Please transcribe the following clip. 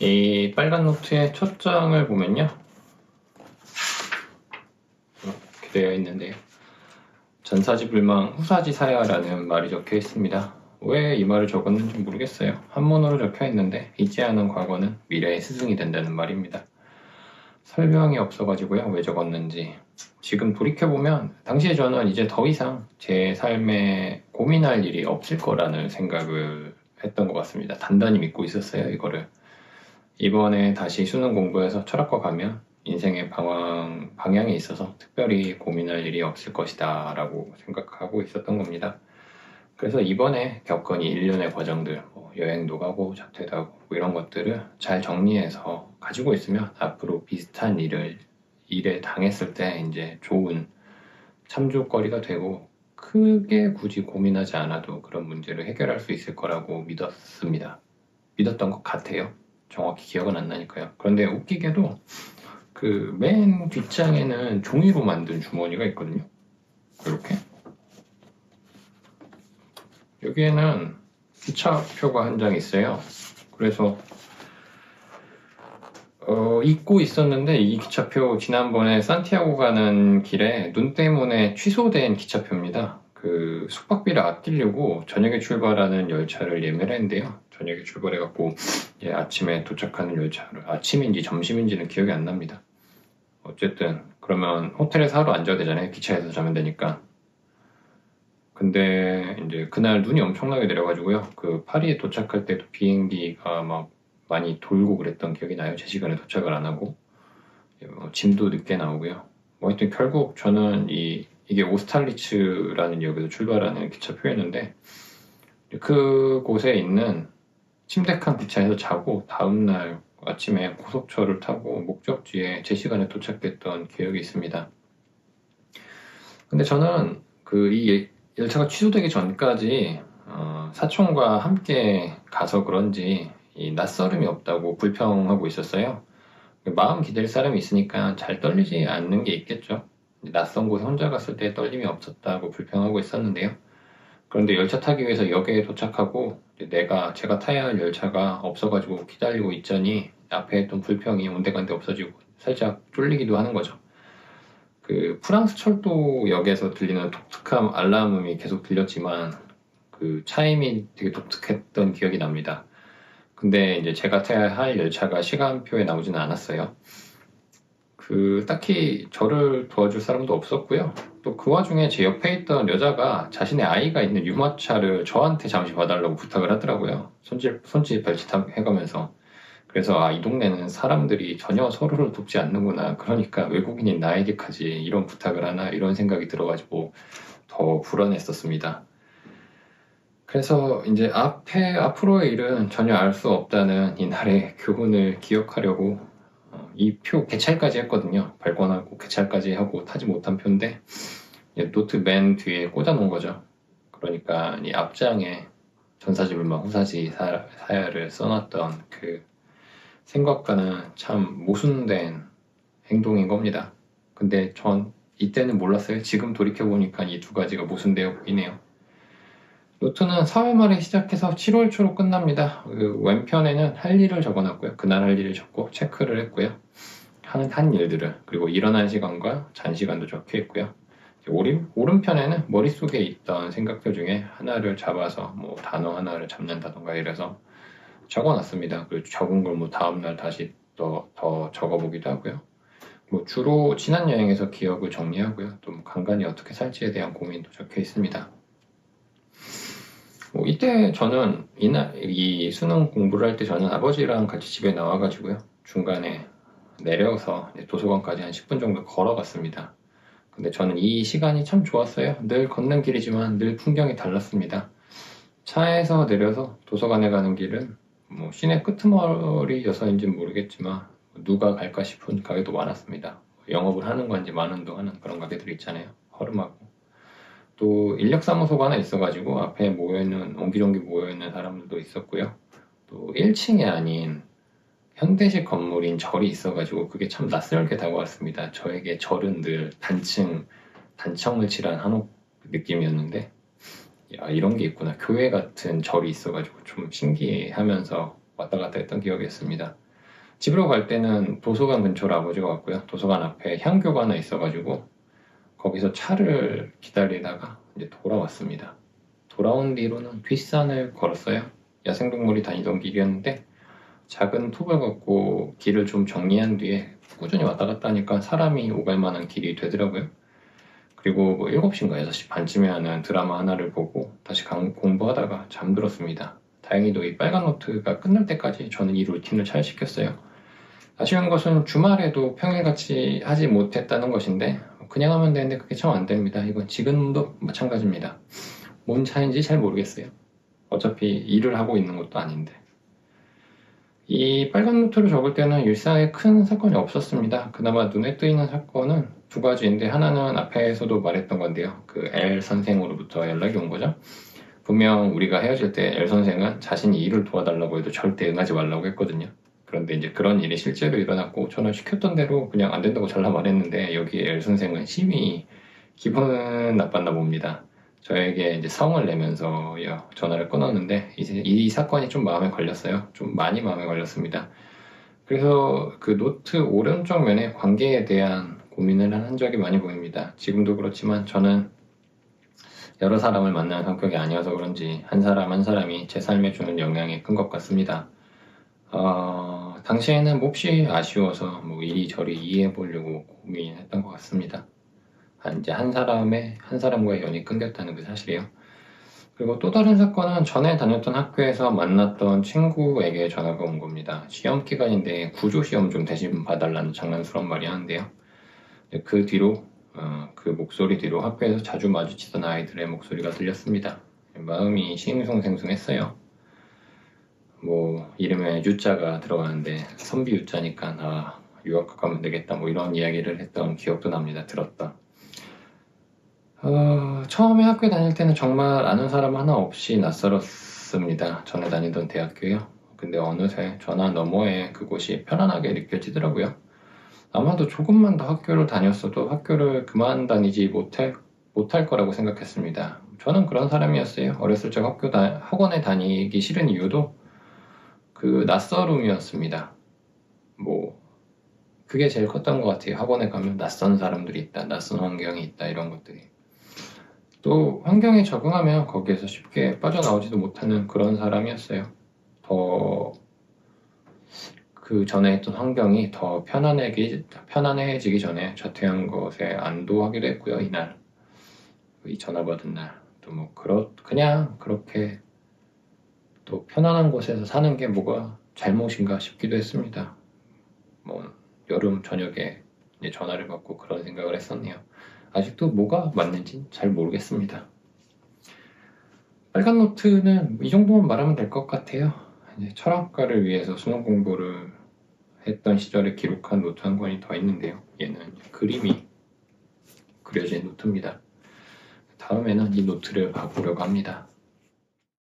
이 빨간 노트의 첫 장을 보면요, 이렇게 되어 있는데요, 전사지불망 후사지사야라는 말이 적혀 있습니다. 왜 이 말을 적었는지 모르겠어요. 한문으로 적혀 있는데 잊지 않은 과거는 미래의 스승이 된다는 말입니다. 설명이 없어가지고요, 왜 적었는지. 지금 돌이켜보면 당시에 저는 이제 더 이상 제 삶에 고민할 일이 없을 거라는 생각을 했던 것 같습니다. 단단히 믿고 있었어요, 이거를. 이번에 다시 수능 공부해서 철학과 가면 인생의 방향에 있어서 특별히 고민할 일이 없을 것이다 라고 생각하고 있었던 겁니다. 그래서 이번에 겪은 이 일련의 과정들, 여행도 가고 자퇴도 하고 이런 것들을 잘 정리해서 가지고 있으면 앞으로 비슷한 일에 당했을 때 이제 좋은 참조거리가 되고, 크게 굳이 고민하지 않아도 그런 문제를 해결할 수 있을 거라고 믿었던 것 같아요. 정확히 기억은 안 나니까요. 그런데 웃기게도 그 맨 뒷장에는 종이로 만든 주머니가 있거든요. 이렇게 여기에는 기차표가 한 장 있어요. 그래서 잊고 있었는데 이 기차표 지난번에 산티아고 가는 길에 눈 때문에 취소된 기차표입니다. 그 숙박비를 아끼려고 저녁에 출발하는 열차를 예매를 했는데요. 저녁에 출발해갖고 아침에 도착하는 열차를, 아침인지 점심인지는 기억이 안 납니다. 어쨌든 그러면 호텔에서 하루 앉아야 되잖아요. 기차에서 자면 되니까. 근데 이제 그날 눈이 엄청나게 내려가지고요. 그 파리에 도착할 때도 비행기가 막 많이 돌고 그랬던 기억이 나요. 제 시간에 도착을 안 하고. 짐도 늦게 나오고요. 하여튼 결국 저는 이게 오스탈리츠라는 역에서 출발하는 기차표였는데, 그곳에 있는 침대칸 기차에서 자고 다음날 아침에 고속철을 타고 목적지에 제 시간에 도착했던 기억이 있습니다. 근데 저는 이 열차가 취소되기 전까지 사촌과 함께 가서 그런지 이 낯설음이 없다고 불평하고 있었어요. 마음 기댈 사람이 있으니까 잘 떨리지 않는 게 있겠죠. 낯선 곳에 혼자 갔을 때 떨림이 없었다고 불평하고 있었는데요. 그런데 열차 타기 위해서 역에 도착하고 제가 타야 할 열차가 없어가지고 기다리고 있자니 앞에 했던 불평이 온데간데 없어지고 살짝 쫄리기도 하는 거죠. 그 프랑스 철도역에서 들리는 독특한 알람음이 계속 들렸지만 그 차임이 되게 독특했던 기억이 납니다. 근데 이제 제가 타야 할 열차가 시간표에 나오지는 않았어요. 딱히 저를 도와줄 사람도 없었고요. 또 그 와중에 제 옆에 있던 여자가 자신의 아이가 있는 유모차를 저한테 잠시 봐달라고 부탁을 하더라고요. 손짓 발짓 해가면서. 그래서 이 동네는 사람들이 전혀 서로를 돕지 않는구나. 그러니까 외국인인 나에게까지 이런 부탁을 하나, 이런 생각이 들어가지고 더 불안했었습니다. 그래서 이제 앞으로의 일은 전혀 알 수 없다는 이날의 교훈을 기억하려고 이 표 개찰까지 했거든요. 발권하고 개찰까지 하고 타지 못한 표인데 노트 맨 뒤에 꽂아놓은 거죠. 그러니까 이 앞장에 전사지불망 후사지 사야를 써놨던 그 생각과는 참 모순된 행동인 겁니다. 근데 전 이때는 몰랐어요. 지금 돌이켜보니까 이 두 가지가 모순되어 보이네요. 노트는 4월 말에 시작해서 7월 초로 끝납니다. 그 왼편에는 할 일을 적어놨고요. 그날 할 일을 적고 체크를 했고요. 한 일들을, 그리고 일어난 시간과 잔 시간도 적혀 있고요. 오른편에는 머릿속에 있던 생각들 중에 하나를 잡아서 단어 하나를 잡는다던가 이래서 적어놨습니다. 그리고 적은 걸 다음날 다시 더 적어보기도 하고요. 주로 지난 여행에서 기억을 정리하고요. 또 간간히 어떻게 살지에 대한 고민도 적혀 있습니다. 이때 저는 이 수능 공부를 할 때 저는 아버지랑 같이 집에 나와가지고요. 중간에 내려서 도서관까지 한 10분 정도 걸어갔습니다. 근데 저는 이 시간이 참 좋았어요. 늘 걷는 길이지만 늘 풍경이 달랐습니다. 차에서 내려서 도서관에 가는 길은 시내 끄트머리여서인지는 모르겠지만 누가 갈까 싶은 가게도 많았습니다. 영업을 하는 건지 만 운동하는 그런 가게들이 있잖아요. 허름하고. 또 인력사무소가 하나 있어가지고 앞에 옹기종기 모여있는 사람들도 있었고요. 또 1층이 아닌 현대식 건물인 절이 있어가지고 그게 참 낯설게 다가왔습니다. 저에게 절은 늘 단청을 칠한 한옥 느낌이었는데 이런 게 있구나. 교회 같은 절이 있어가지고 좀 신기하면서 왔다 갔다 했던 기억이 있습니다. 집으로 갈 때는 도서관 근처로 아버지가 왔고요. 도서관 앞에 향교가 하나 있어가지고 거기서 차를 기다리다가 이제 돌아왔습니다. 돌아온 뒤로는 뒷산을 걸었어요. 야생동물이 다니던 길이었는데 작은 톱을 갖고 길을 좀 정리한 뒤에 꾸준히 왔다 갔다 하니까 사람이 오갈 만한 길이 되더라고요. 그리고 뭐 7시인가 6시 반쯤에 하는 드라마 하나를 보고 다시 공부하다가 잠들었습니다. 다행히도 이 빨간 노트가 끝날 때까지 저는 이 루틴을 잘 지켰어요. 아쉬운 것은 주말에도 평일같이 하지 못했다는 것인데 그냥 하면 되는데 그게 참 안 됩니다. 이건 지금도 마찬가지입니다. 뭔 차인지 잘 모르겠어요. 어차피 일을 하고 있는 것도 아닌데. 이 빨간 노트를 적을 때는 일상에 큰 사건이 없었습니다. 그나마 눈에 띄는 사건은 두 가지인데 하나는 앞에서도 말했던 건데요. 그 L 선생으로부터 연락이 온 거죠. 분명 우리가 헤어질 때 L 선생은 자신이 일을 도와달라고 해도 절대 응하지 말라고 했거든요. 그런데 이제 그런 일이 실제로 일어났고 저는 시켰던 대로 그냥 안 된다고 잘라 말했는데 여기 L 선생은 심히 기분 나빴나 봅니다. 저에게 이제 성을 내면서 전화를 끊었는데 이제 이 사건이 좀 마음에 걸렸어요. 좀 많이 마음에 걸렸습니다. 그래서 그 노트 오른쪽 면에 관계에 대한 고민을 한 적이 많이 보입니다. 지금도 그렇지만 저는 여러 사람을 만나는 성격이 아니어서 그런지 한 사람 한 사람이 제 삶에 주는 영향이 큰 것 같습니다. 당시에는 몹시 아쉬워서 뭐 이리저리 이해해 보려고 고민했던 것 같습니다. 이제 한 사람과의 연이 끊겼다는 그 사실이에요. 그리고 또 다른 사건은 전에 다녔던 학교에서 만났던 친구에게 전화가 온 겁니다. 시험 기간인데 구조시험 좀 대신 봐달라는 장난스러운 말이 하는데요. 그 뒤로 그 목소리 뒤로 학교에서 자주 마주치던 아이들의 목소리가 들렸습니다. 마음이 싱숭생숭했어요. 뭐 이름에 유자가 들어가는데 선비 유자니까 유학 가면 되겠다 뭐 이런 이야기를 했던 기억도 납니다. 들었던. 처음에 학교에 다닐 때는 정말 아는 사람 하나 없이 낯설었습니다. 전에 다니던 대학교요. 근데 어느새 전화 너머에 그곳이 편안하게 느껴지더라고요. 아마도 조금만 더 학교를 다녔어도 학교를 그만 다니지 못할 거라고 생각했습니다. 저는 그런 사람이었어요. 어렸을 적 학원에 다니기 싫은 이유도 그 낯설음이었습니다. 뭐 그게 제일 컸던 것 같아요. 학원에 가면 낯선 사람들이 있다, 낯선 환경이 있다 이런 것들이. 또 환경에 적응하면 거기에서 쉽게 빠져나오지도 못하는 그런 사람이었어요. 더 그 전에 했던 환경이 더 편안해지기 전에 자퇴한 것에 안도하기도 했고요. 이날 이 전화 받은 날 또 뭐 그냥 그렇게 또 편안한 곳에서 사는 게 뭐가 잘못인가 싶기도 했습니다. 뭐 여름 저녁에 이제 전화를 받고 그런 생각을 했었네요. 아직도 뭐가 맞는지 잘 모르겠습니다. 빨간 노트는 이 정도만 말하면 될 것 같아요. 이제 철학과를 위해서 수능 공부를 했던 시절에 기록한 노트 한 권이 더 있는데요. 얘는 그림이 그려진 노트입니다. 다음에는 이 노트를 봐보려고 합니다.